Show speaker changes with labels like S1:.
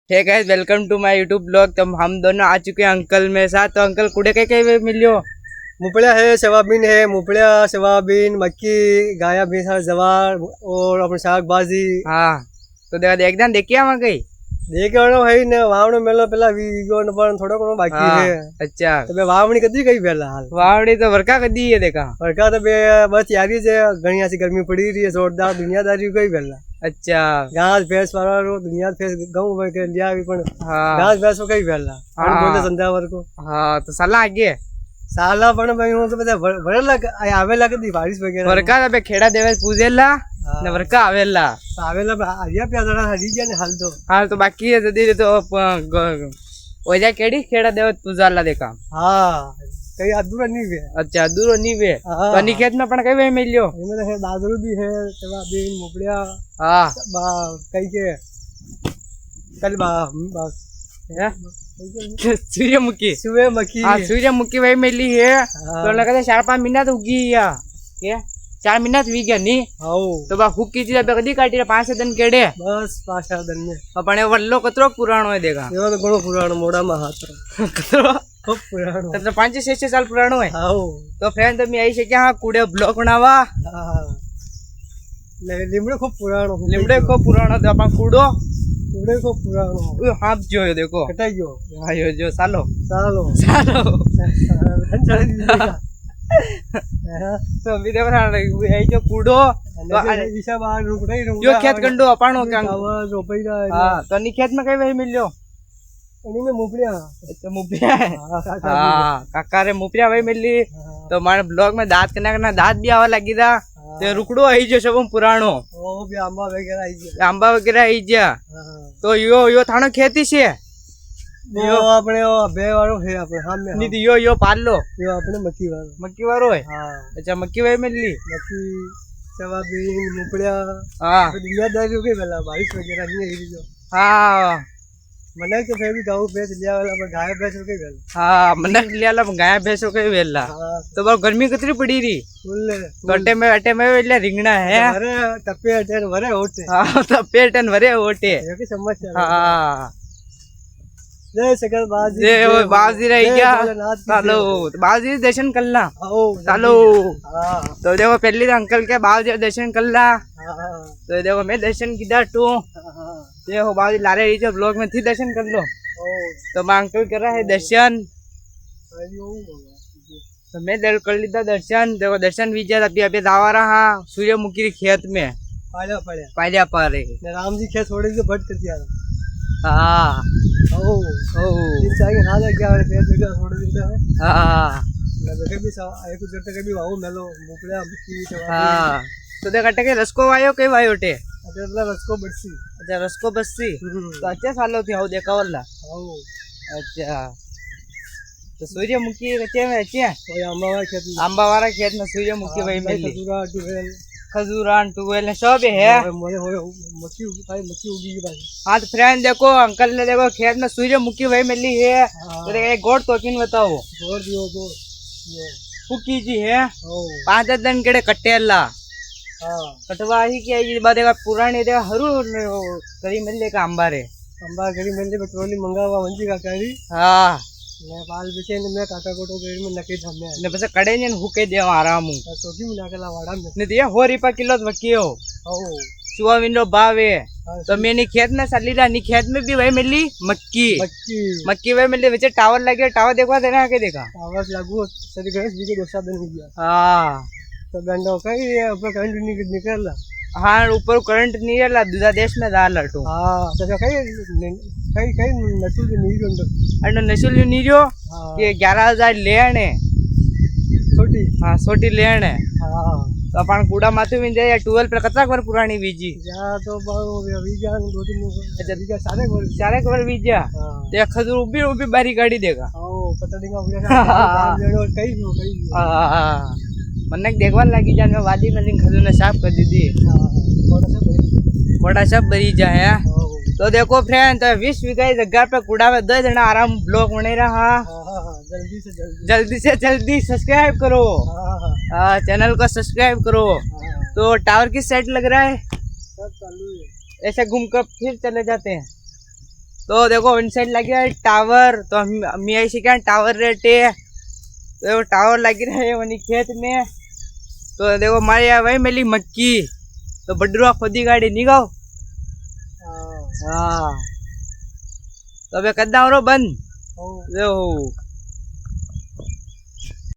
S1: Hey guys, welcome to my YouTube blog. तो हम दोनों आ चुके हैं अंकल मेरे साथ। तो अंकल कुड़े कई मिलियो?
S2: मुपड़िया है, सोयाबीन है, मुपड़िया सोयाबीन मक्की गाया भैंसा जवार और अपने शाक भाजी
S1: हाँ, तो देखना देखिए वहाँ गई
S2: देखेवानो है ने वावणो मेलो पेला वीगो ने पण थोड़ो घणो बाकी है।
S1: अच्छा,
S2: तो बे वावणी कदी गई पेला हाल
S1: वावड़ी तो वर्षा कदी है देखा।
S2: वर्षा तो बे बस यारी जे घणी ऐसी गर्मी पड़ी रही है, जोरदार दुनियादारी गई पेला।
S1: अच्छा,
S2: घास भैंस वाला रो दुनिया भैंस गांव में के लिया भी पण
S1: हाँ
S2: घास भैंस गई पेला
S1: हाँ
S2: बोले संध्यावर को।
S1: हाँ, तो साला आगे
S2: साला पण भाई हूं तो बता भरेला आवेला कदी बारिश वगैरह
S1: वर्षा तो खेड़ा देवे पूजेला ने वर्षा आवेला
S2: आवेला हरिया प्यादड़ा हरी गया ने हाल तो।
S1: हाँ, तो बाकी है जदी तो ओजा केड़ी खेड़ा देवे पूजाला देखा।
S2: हाँ, कई अधूरा नहीं वे।
S1: अच्छा, दूर नहीं वे तो अनी खेत में पण कई वे मिलियो?
S2: इनमें है दादरू भी है, सोयाबीन मुपड़िया
S1: हाँ
S2: बा कई के कल बा
S1: है? सूर्यमुखी
S2: सूर्यमुखी।
S1: हाँ, सूर्यमुखी वही मिली है। तो लगा 4-5 मिनट उगी या क्या 4 मिनट वी गया नी। तो बा हुकी चीज कदी काटी 5 दिन केड़े
S2: बस 5 दिन में
S1: अपने वल्लो कतरो पुराणो है देखा।
S2: ये तो घणो पुराणो मोड़ा में हाथ
S1: कतरो
S2: खूब पुराणो
S1: कतरो 5-6 साल पुराणो है।
S2: आओ
S1: तो फ्रेंड तुम्हें आई से क्या कूड़े ब्लॉग बनावा
S2: લીમડો खूब पुराणो
S1: લીમડે को पुराणो तो अपन कूड़ो
S2: લીમડે खूब पुराणो
S1: ओ हाथ जो है देखो
S2: कटाई गयो।
S1: हाँ यो जो सालो
S2: सालो
S1: सालो
S2: हाँ
S1: तो अभी देखो आई जो कूड़ो
S2: ईशा बाहर रुकड़ाई
S1: यो खेत गंडो अपाणो क्या
S2: आवाज रोपईरा।
S1: हाँ, तो नी खेत में कई वही मिलियो?
S2: एनी में मुपड़िया
S1: अच्छा, मुपिया है। हाँ, काका रे मुपिया वही मिली। तो मारे ब्लॉग में दांत करना दांत भी आवा लगी था। तो रुकड़ो आई जो सब पुराणो
S2: ओ भी आंबा वगैरह आई गया।
S1: आंबा वगैरह आई जा। तो यो थानो खेती से
S2: यो अपने ओ बे वालो है अपने हम में।
S1: नहीं तो यो पाल लो
S2: यो अपने मक्की वालो।
S1: मक्की वारो है।
S2: हां
S1: अच्छा, मक्की वही मिली।
S2: मक्की सोयाबीन मुपड़िया
S1: हाँ
S2: दुनियादारी हो गई वाला बारिश वगैरह नहीं आई जो।
S1: हाँ
S2: मने तो फिर भी गांव भैंस लिया वाला पर गाय भैंस हो गई वाला।
S1: हाँ, मन लिया ला गाय भैंसो के वेला।
S2: हां
S1: तो बहुत गर्मी कितनी पड़ी रही
S2: फुल
S1: अटे में वेला रिंगना है।
S2: अरे टप्पे अटेन वरे होते।
S1: हाँ, तो पेटन भरे ओटे।
S2: ये की समस्या।
S1: हाँ,
S2: जय सकल बाजी
S1: जे वो बाजी रही क्या चलो बाजी दर्शन कर ला।
S2: आओ
S1: चलो
S2: हां
S1: तो देखो पहले तो अंकल के बाजी दर्शन कर ला।
S2: हां
S1: तो देखो मैं दर्शन किधर टू देखो बाजी लारे रही जो ब्लॉग में थी दर्शन कर लो।
S2: ओ
S1: तो मैं अंकल कर रहा है दर्शन। तो मैं कर लीधा दर्शन। देखो दर्शन विजय अभी अभी दावा रहा सूर्यमुखी खेत में
S2: पाया पड़े
S1: पाया पा रहे।
S2: राम जी खेत छोड़ के भट कर दिया।
S1: हाँ
S2: ओ
S1: ओ
S2: चाहिए हाल है क्या खेत जगह छोड़ देता है।
S1: हाँ
S2: मैं भी एक जगह कभी वाहू मेलो मुपड़िया मक्की
S1: हाँ। तो देख अटे के रसको वायो कई वायो टे?
S2: अच्छा रसको बरसी।
S1: अच्छा, रसको बस्सी तो अच्छे सालों थी आओ देखा वाला। अच्छा, तो सूर्यमुखी कच्चे में अच्छे
S2: और आंबा वाला खेत में
S1: आंबा वाला खेत में सूर्यमुखी वही मिली।
S2: खजूरा टुवेल
S1: खजूरान टूवेल सब है।
S2: मोरे होए मक्की उगी की बात।
S1: हाँ, तो फ्रेंड देखो अंकल ने देखो खेत में सूर्यमुखी वही मिली है। तो देखो एक गोड़ तोकिन बताओ
S2: गोड़ दियो गो
S1: फुकी जी है 5 दिन केड़े कटेला
S2: हां
S1: कटवा ही क्या ये बात देखा पुरानी देखा हरू करी मिल का अंबारे
S2: अंबा गरी मेले पेट्रोली मंगावा वंजी का करी।
S1: हाँ,
S2: नेपाल बेचे ने मैं काटा कोटो गेड़ में नके धमे
S1: ने बस कड़े ने हुके दे आराम
S2: सोची मिला के वाड़ा में
S1: ने दिया हो रिपा किलो वकियो
S2: ओ
S1: सुवा विंडो बावे। तो मैंने खेत में सली रहा नी खेत में भी वही मिली मक्की मक्की वही मिली वैसे टावर लगे टावर देखवा देना के देखा
S2: टावर लागू सदी गणेश जी के दोसा दिन गया।
S1: हाँ,
S2: तो गंडो कई ऊपर करंट निकल।
S1: हाँ, ऊपर करंट नहीं है दूसरा देश में दाल लटू।
S2: हां तो कई कई नटू के नीर गंडो
S1: अरे नशुल नीरो ये 11,000 लेने
S2: छोटी।
S1: हाँ, छोटी लेने।
S2: हां
S1: तो अपन कूड़ा माथु में जाए 12 पर कतरा बार पुरानी बीजी
S2: या तो विज्ञान 2-3
S1: अच्छा
S2: विज्ञान सारे बोल
S1: चारे बार बीजा।
S2: हां
S1: तो खजूर उबी बारी गाड़ी देगा।
S2: ओ पता नहीं का कई
S1: हाँ, मन देखवा लगी जान में वादी में खजूर ने साफ कर दी थी। बड़ा सब बरी जाए। तो देखो फ्रेंड तो 20 बीघा जगह पे कूड़ा में 2 जना आराम ब्लॉग बने रहा। जल्दी से जल्दी सब्सक्राइब करो। हाँ, चैनल को सब्सक्राइब करो। तो टावर किस साइड लग रहा है?
S2: सब चालू है।
S1: ऐसे घूम कर फिर चले जाते हैं। तो देखो वन साइड लगे है टावर, तो हम ऐसे क्या टावर रेटे, तो टावर लगी रहे वनी खेत में। तो देखो हमारे यहाँ वही मिली मक्की, तो बडरुआ खोदी गाड़ी निगाओ। हाँ तो अबे कदा हो बंद।